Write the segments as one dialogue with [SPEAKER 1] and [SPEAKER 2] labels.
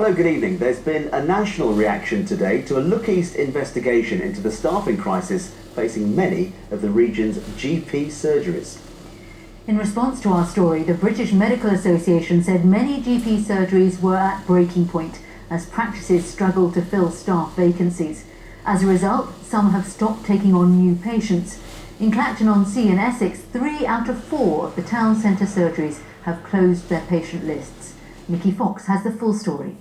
[SPEAKER 1] Hello, good evening. There's been a national reaction today to a Look East investigation into the staffing crisis facing many of the region's GP surgeries.
[SPEAKER 2] In response to our story, the British Medical Association said many GP surgeries were at breaking point as practices struggle to fill staff vacancies. As a result, some have stopped taking on new patients. In Clacton-on-Sea in Essex, 3 out of 4 of the town centre surgeries have closed their patient lists. Nikki Fox has the full story.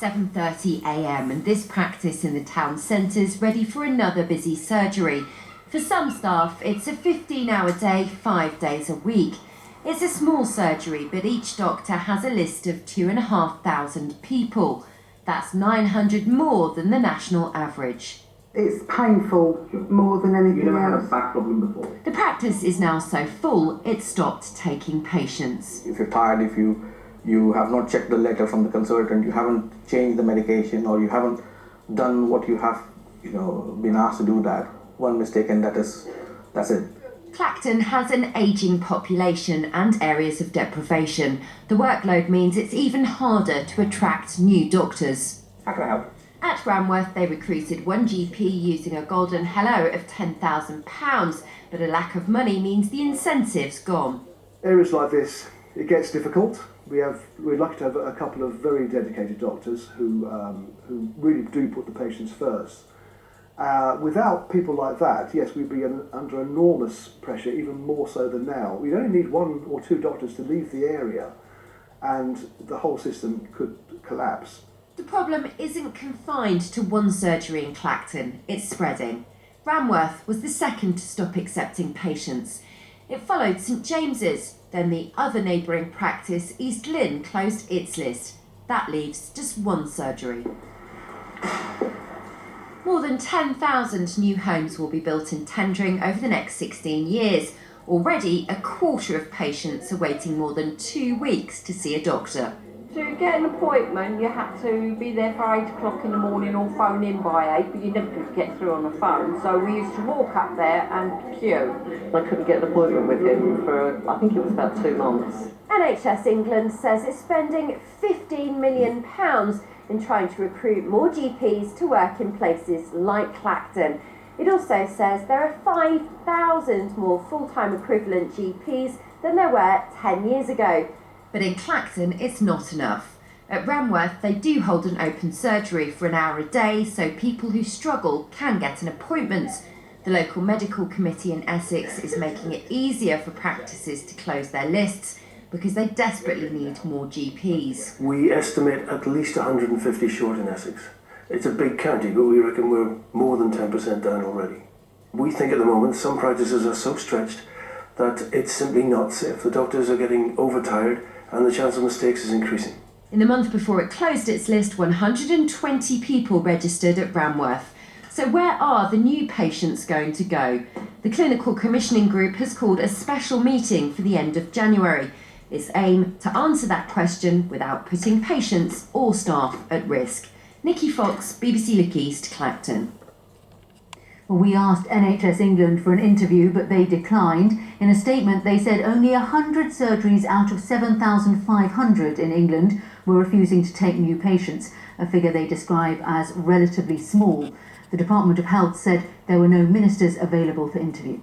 [SPEAKER 3] 7:30 a.m. and this practice in the town centre's ready for another busy surgery. For some staff, it's a 15-hour day, 5 days a week. It's a small surgery, but each doctor has a list of 2,500 people. That's 900 more than the national average.
[SPEAKER 4] It's painful more than anything
[SPEAKER 5] You never had a
[SPEAKER 4] else.
[SPEAKER 5] back problem before?
[SPEAKER 3] The practice is now so full, it stopped taking patients.
[SPEAKER 5] If you're tired, if you have not checked the letter from the consultant, you haven't changed the medication, or you haven't done what you have, been asked to do, that one mistake and that's it.
[SPEAKER 3] Clacton has an ageing population and areas of deprivation. The workload means it's even harder to attract new doctors.
[SPEAKER 5] How can I help?
[SPEAKER 3] At Ranworth, they recruited one GP using a golden hello of £10,000, but a lack of money means the incentive's gone.
[SPEAKER 6] Areas like this, it gets difficult. We're lucky to have a couple of very dedicated doctors who really do put the patients first. Without people like that, yes, we'd be under enormous pressure, even more so than now. We'd only need 1 or 2 doctors to leave the area and the whole system could collapse.
[SPEAKER 3] The problem isn't confined to one surgery in Clacton, it's spreading. Ranworth was the second to stop accepting patients. It followed St James's, then the other neighbouring practice, East Lynn, closed its list. That leaves just 1 surgery. More than 10,000 new homes will be built in Tendring over the next 16 years. Already, a quarter of patients are waiting more than 2 weeks to see a doctor.
[SPEAKER 7] To get an appointment, you had to be there for 8 o'clock in the morning or phone in by 8, but you never could get through on the phone, so we used to walk up there and queue.
[SPEAKER 8] I couldn't get an appointment with him for, I think it was about 2 months.
[SPEAKER 9] NHS England says it's spending £15 million in trying to recruit more GPs to work in places like Clacton. It also says there are 5,000 more full-time equivalent GPs than there were 10 years ago.
[SPEAKER 3] But in Clacton, it's not enough. At Ranworth, they do hold an open surgery for an hour a day so people who struggle can get an appointment. The local medical committee in Essex is making it easier for practices to close their lists because they desperately need more GPs.
[SPEAKER 10] We estimate at least 150 short in Essex. It's a big county, but we reckon we're more than 10% down already. We think at the moment some practices are so stretched that it's simply not safe. The doctors are getting overtired and the chance of mistakes is increasing.
[SPEAKER 3] In the month before it closed its list, 120 people registered at Ranworth. So where are the new patients going to go? The Clinical Commissioning Group has called a special meeting for the end of January. Its aim to answer that question without putting patients or staff at risk. Nikki Fox, BBC Look East, Clacton.
[SPEAKER 2] Well, we asked NHS England for an interview, but they declined. In a statement, they said only 100 surgeries out of 7,500 in England were refusing to take new patients, a figure they describe as relatively small. The Department of Health said there were no ministers available for interview.